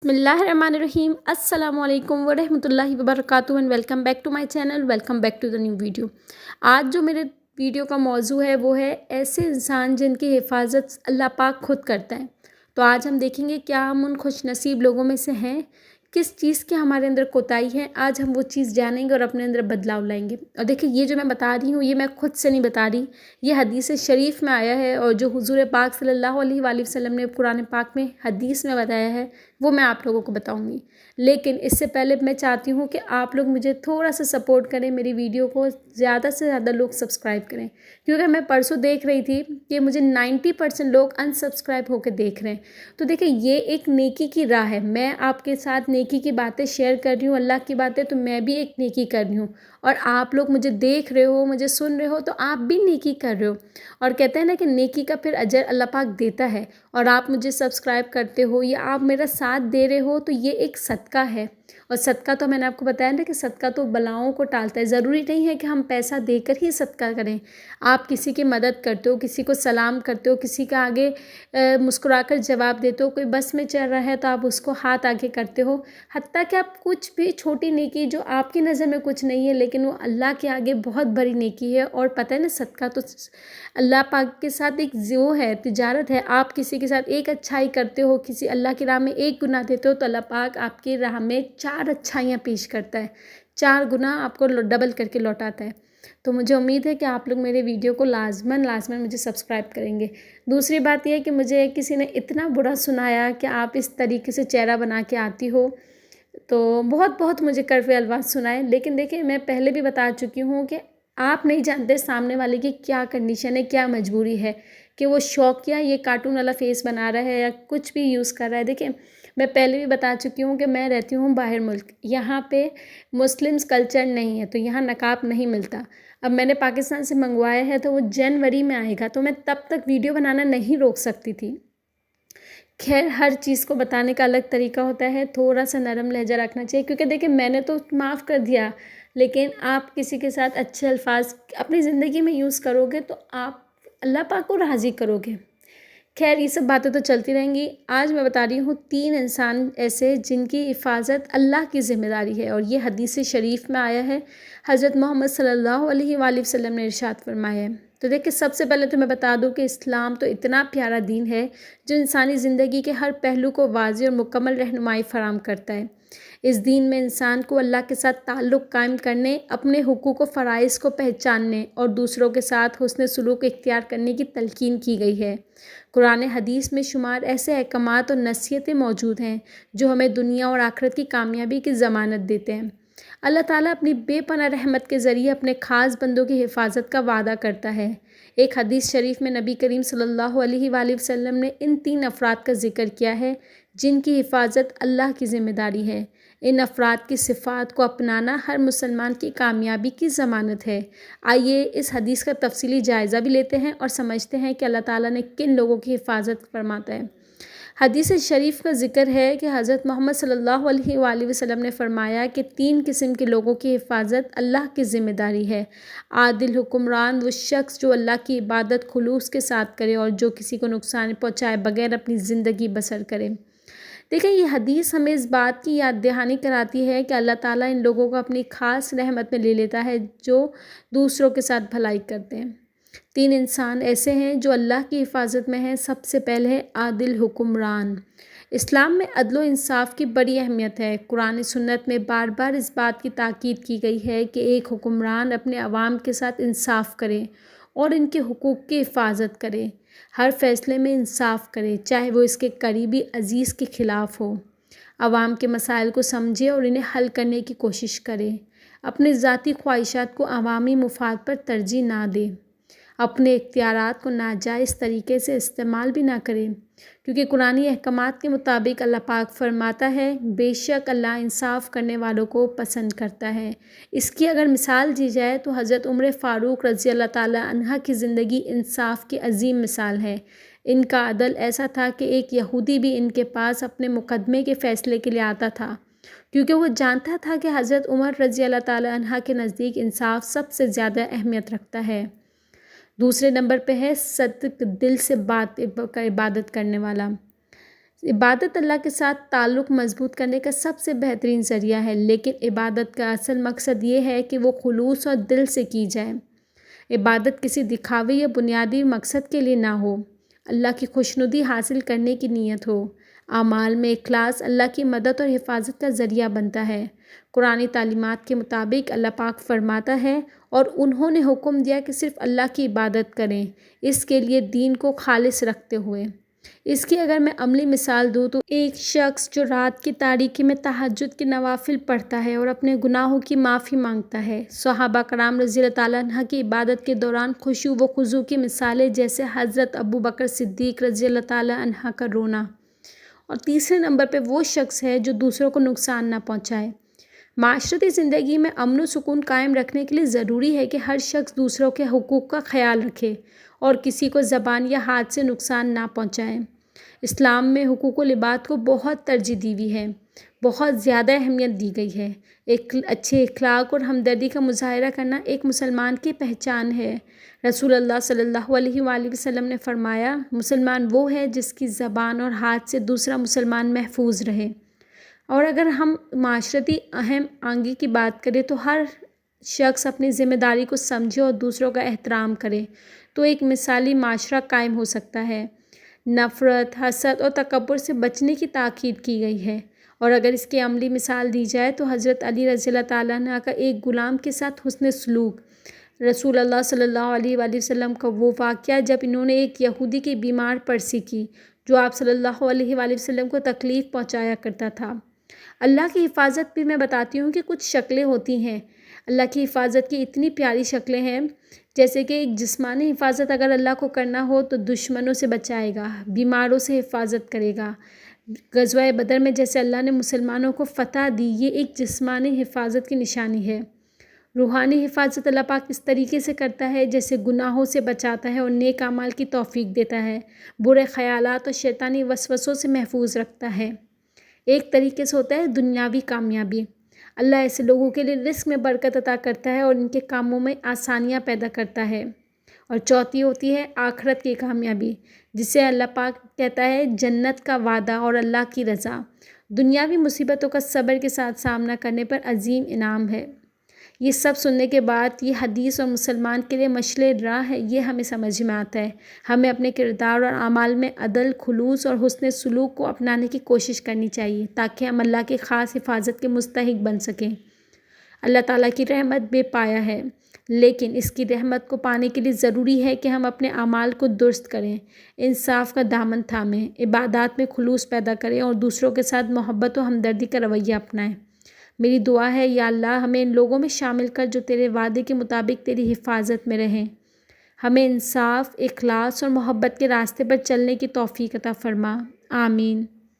بسم اللہ الرحمن الرحیم السلام علیکم ورحمۃ اللہ وبرکاتہ and welcome back to my channel, welcome back to the new video. آج جو میرے ویڈیو کا موضوع ہے وہ ہے ایسے انسان جن کی حفاظت اللہ پاک خود کرتا ہے۔ تو آج ہم دیکھیں گے کیا ہم ان خوش نصیب لوگوں میں سے ہیں، کس چیز کی ہمارے اندر کوتاہی ہے، آج ہم وہ چیز جانیں گے اور اپنے اندر بدلاؤ لائیں گے۔ اور دیکھیں یہ جو میں بتا رہی ہوں یہ میں خود سے نہیں بتا رہی، یہ حدیث شریف میں آیا ہے، اور جو حضور پاک صلی اللہ علیہ وآلہ وسلم نے قرآن پاک میں حدیث میں بتایا ہے وہ میں آپ لوگوں کو بتاؤں گی۔ لیکن اس سے پہلے میں چاہتی ہوں کہ آپ لوگ مجھے تھوڑا سا سپورٹ کریں، میری ویڈیو کو زیادہ سے زیادہ لوگ سبسکرائب کریں، کیونکہ میں پرسوں دیکھ رہی تھی کہ مجھے 90% لوگ انسبسکرائب ہو کے دیکھ رہے ہیں۔ تو دیکھیں یہ ایک نیکی کی راہ ہے، میں آپ کے ساتھ نیکی کی باتیں شیئر کر رہی ہوں، اللہ کی باتیں، تو میں بھی ایک نیکی کر رہی ہوں، اور آپ لوگ مجھے دیکھ رہے ہو، مجھے سن رہے ہو، تو آپ بھی نیکی کر رہے ہو۔ اور کہتے ہیں نا کہ نیکی کا پھر اجر اللہ پاک دیتا ہے، اور آپ مجھے سبسکرائب کرتے ہو یا آپ میرا ساتھ دے رہے ہو تو یہ ایک صدقہ ہے۔ اور صدقہ تو میں نے آپ کو بتایا نا کہ صدقہ تو بلاؤں کو ٹالتا ہے، ضروری نہیں ہے کہ ہم پیسہ دے کر ہی صدقہ کریں۔ آپ کسی کی مدد کرتے ہو، کسی کو سلام کرتے ہو، کسی کا آگے مسکرا کر جواب دیتے ہو، کوئی بس میں چل رہا ہے تو آپ اس کو ہاتھ آگے کرتے ہو، حتیٰ کہ آپ کچھ بھی چھوٹی نیکی جو آپ کی نظر میں کچھ نہیں ہے لیکن وہ اللہ کے آگے بہت بڑی نیکی ہے۔ اور پتہ ہے نا صدقہ تو اللہ پاک کے ساتھ ایک وہ ہے، تجارت ہے، آپ کسی کے ساتھ ایک اچھائی کرتے ہو، کسی اللہ کی راہ میں ایک گناہ دیتے ہو تو اللہ پاک آپ کی راہ میں 4 اچھائیاں پیش کرتا ہے، 4 گناہ آپ کو ڈبل کر کے لوٹاتا ہے۔ تو مجھے امید ہے کہ آپ لوگ میرے ویڈیو کو لازماً مجھے سبسکرائب کریں گے۔ دوسری بات یہ ہے کہ مجھے کسی نے اتنا برا سنایا کہ آپ اس طریقے سے چہرہ بنا کے آتی ہو، تو بہت مجھے کڑوے الفاظ سنائے، لیکن دیکھیں میں پہلے بھی بتا چکی ہوں کہ آپ نہیں جانتے سامنے والے کی کیا کنڈیشن ہے، کیا مجبوری ہے، کہ وہ شوقیہ یہ کارٹون والا فیس بنا رہا ہے یا کچھ بھی یوز کر رہا ہے۔ دیکھیں میں پہلے بھی بتا چکی ہوں کہ میں رہتی ہوں باہر ملک، یہاں پہ مسلمز کلچر نہیں ہے، تو یہاں نقاب نہیں ملتا۔ اب میں نے پاکستان سے منگوایا ہے تو وہ جنوری میں آئے گا، تو میں تب تک ویڈیو بنانا نہیں روک سکتی تھی۔ خیر ہر چیز کو بتانے کا الگ طریقہ ہوتا ہے، تھوڑا سا نرم لہجہ رکھنا چاہیے، کیونکہ دیکھیں میں نے تو معاف کر دیا، لیکن آپ کسی کے ساتھ اچھے الفاظ اپنی زندگی میں یوز کرو گے تو آپ اللہ پاک کو راضی کرو گے۔ خیر یہ سب باتیں تو چلتی رہیں گی۔ آج میں بتا رہی ہوں 3 انسان ایسے جن کی حفاظت اللہ کی ذمہ داری ہے، اور یہ حدیث شریف میں آیا ہے، حضرت محمد صلی اللہ علیہ وآلہ وسلم نے ارشاد فرمایا ہے۔ تو دیکھیں سب سے پہلے تو میں بتا دوں کہ اسلام تو اتنا پیارا دین ہے جو انسانی زندگی کے ہر پہلو کو واضح اور مکمل رہنمائی فراہم کرتا ہے۔ اس دین میں انسان کو اللہ کے ساتھ تعلق قائم کرنے، اپنے حقوق و فرائض کو پہچاننے اور دوسروں کے ساتھ حسن سلوک اختیار کرنے کی تلقین کی گئی ہے۔ قرآن حدیث میں شمار ایسے احکامات اور نصیحتیں موجود ہیں جو ہمیں دنیا اور آخرت کی کامیابی کی ضمانت دیتے ہیں۔ اللہ تعالیٰ اپنی بے پناہ رحمت کے ذریعے اپنے خاص بندوں کی حفاظت کا وعدہ کرتا ہے۔ ایک حدیث شریف میں نبی کریم صلی اللہ علیہ وآلہ وسلم نے ان 3 افراد کا ذکر کیا ہے جن کی حفاظت اللہ کی ذمہ داری ہے۔ ان افراد کی صفات کو اپنانا ہر مسلمان کی کامیابی کی ضمانت ہے۔ آئیے اس حدیث کا تفصیلی جائزہ بھی لیتے ہیں اور سمجھتے ہیں کہ اللہ تعالیٰ نے کن لوگوں کی حفاظت فرماتا ہے۔ حدیث شریف کا ذکر ہے کہ حضرت محمد صلی اللہ علیہ وآلہ وسلم نے فرمایا کہ 3 قسم کے لوگوں کی حفاظت اللہ کی ذمہ داری ہے۔ عادل حکمران وہ شخص جو اللہ کی عبادت خلوص کے ساتھ کرے اور جو کسی کو نقصان پہنچائے بغیر اپنی زندگی بسر کرے۔ دیکھیں یہ حدیث ہمیں اس بات کی یاد دہانی کراتی ہے کہ اللہ تعالیٰ ان لوگوں کو اپنی خاص رحمت میں لے لیتا ہے جو دوسروں کے ساتھ بھلائی کرتے ہیں۔ 3 انسان ایسے ہیں جو اللہ کی حفاظت میں ہیں۔ سب سے پہلے ہے عادل حکمران۔ اسلام میں عدل و انصاف کی بڑی اہمیت ہے۔ قرآن سنت میں بار بار اس بات کی تاکید کی گئی ہے کہ ایک حکمران اپنے عوام کے ساتھ انصاف کرے اور ان کے حقوق کی حفاظت کرے، ہر فیصلے میں انصاف کرے چاہے وہ اس کے قریبی عزیز کے خلاف ہو، عوام کے مسائل کو سمجھے اور انہیں حل کرنے کی کوشش کرے، اپنے ذاتی خواہشات کو عوامی مفاد پر ترجیح نہ دے، اپنے اختیارات کو ناجائز طریقے سے استعمال بھی نہ کرے، کیونکہ قرآنی احکامات کے مطابق اللہ پاک فرماتا ہے بے شک اللہ انصاف کرنے والوں کو پسند کرتا ہے۔ اس کی اگر مثال دی جائے تو حضرت عمر فاروق رضی اللہ تعالی عنہ کی زندگی انصاف کی عظیم مثال ہے۔ ان کا عدل ایسا تھا کہ ایک یہودی بھی ان کے پاس اپنے مقدمے کے فیصلے کے لیے آتا تھا، کیونکہ وہ جانتا تھا کہ حضرت عمر رضی اللہ تعالی عنہ کے نزدیک انصاف سب سے زیادہ اہمیت رکھتا ہے۔ دوسرے نمبر پہ ہے صدق دل سے عبادت کرنے والا۔ عبادت اللہ کے ساتھ تعلق مضبوط کرنے کا سب سے بہترین ذریعہ ہے، لیکن عبادت کا اصل مقصد یہ ہے کہ وہ خلوص اور دل سے کی جائے۔ عبادت کسی دکھاوے یا بنیادی مقصد کے لیے نہ ہو، اللہ کی خوشنودی حاصل کرنے کی نیت ہو۔ اعمال میں اخلاص اللہ کی مدد اور حفاظت کا ذریعہ بنتا ہے۔ قرآنی تعلیمات کے مطابق اللہ پاک فرماتا ہے، اور انہوں نے حکم دیا کہ صرف اللہ کی عبادت کریں، اس کے لیے دین کو خالص رکھتے ہوئے۔ اس کی اگر میں عملی مثال دوں تو ایک شخص جو رات کی تاریکی میں تہجد کے نوافل پڑھتا ہے اور اپنے گناہوں کی معافی مانگتا ہے۔ صحابہ کرام رضی اللہ تعالیٰ عنہ کی عبادت کے دوران خشوع و خضوع کی مثالیں جیسے حضرت ابو بکر صدیق رضی اللہ تعالیٰ عنہ کا رونا۔ اور تیسرے نمبر پہ وہ شخص ہے جو دوسروں کو نقصان نہ پہنچائے۔ معاشرتی زندگی میں امن و سکون قائم رکھنے کے لیے ضروری ہے کہ ہر شخص دوسروں کے حقوق کا خیال رکھے اور کسی کو زبان یا ہاتھ سے نقصان نہ پہنچائے۔ اسلام میں حقوق العباد کو بہت ترجیح دی ہوئی ہے، بہت زیادہ اہمیت دی گئی ہے۔ ایک اچھے اخلاق اور ہمدردی کا مظاہرہ کرنا ایک مسلمان کی پہچان ہے۔ رسول اللہ صلی اللہ علیہ وآلہ وسلم نے فرمایا، مسلمان وہ ہے جس کی زبان اور ہاتھ سے دوسرا مسلمان محفوظ رہے۔ اور اگر ہم معاشرتی اہم آنگی کی بات کریں تو ہر شخص اپنی ذمہ داری کو سمجھے اور دوسروں کا احترام کرے تو ایک مثالی معاشرہ قائم ہو سکتا ہے۔ نفرت، حسد اور تکبر سے بچنے کی تاکید کی گئی ہے، اور اگر اس کی عملی مثال دی جائے تو حضرت علی رضی اللہ تعالیٰ عنہ کا ایک غلام کے ساتھ حسن سلوک، رسول اللہ صلی اللہ علیہ وآلہ وسلم کا وہ واقعہ جب انہوں نے ایک یہودی کی بیمار پرسی کی جو آپ صلی اللہ علیہ وآلہ وسلم کو تکلیف پہنچایا کرتا تھا۔ اللہ کی حفاظت بھی میں بتاتی ہوں کہ کچھ شکلیں ہوتی ہیں۔ اللہ کی حفاظت کی اتنی پیاری شکلیں ہیں، جیسے کہ ایک جسمانی حفاظت اگر اللہ کو کرنا ہو تو دشمنوں سے بچائے گا، بیماروں سے حفاظت کرے گا۔ غزوہ بدر میں جیسے اللہ نے مسلمانوں کو فتح دی، یہ ایک جسمانی حفاظت کی نشانی ہے۔ روحانی حفاظت اللہ پاک اس طریقے سے کرتا ہے جیسے گناہوں سے بچاتا ہے اور نیک اعمال کی توفیق دیتا ہے، برے خیالات اور شیطانی وسوسوں سے محفوظ رکھتا ہے۔ ایک طریقے سے ہوتا ہے دنیاوی کامیابی، اللہ ایسے لوگوں کے لیے رزق میں برکت عطا کرتا ہے اور ان کے کاموں میں آسانیاں پیدا کرتا ہے۔ اور چوتھی ہوتی ہے آخرت کی کامیابی، جسے اللہ پاک کہتا ہے جنت کا وعدہ اور اللہ کی رضا۔ دنیاوی مصیبتوں کا صبر کے ساتھ سامنا کرنے پر عظیم انعام ہے۔ یہ سب سننے کے بعد یہ حدیث اور مسلمان کے لیے مشعل راہ ہے، یہ ہمیں سمجھ میں آتا ہے۔ ہمیں اپنے کردار اور اعمال میں عدل، خلوص اور حسن سلوک کو اپنانے کی کوشش کرنی چاہیے تاکہ ہم اللہ کی خاص حفاظت کے مستحق بن سکیں۔ اللہ تعالیٰ کی رحمت بے پایا ہے، لیکن اس کی رحمت کو پانے کے لیے ضروری ہے کہ ہم اپنے اعمال کو درست کریں، انصاف کا دامن تھامیں، عبادات میں خلوص پیدا کریں اور دوسروں کے ساتھ محبت و ہمدردی کا رویہ اپنائیں۔ میری دعا ہے یا اللہ ہمیں ان لوگوں میں شامل کر جو تیرے وعدے کے مطابق تیری حفاظت میں رہیں۔ ہمیں انصاف، اخلاص اور محبت کے راستے پر چلنے کی توفیق عطا فرما۔ آمین۔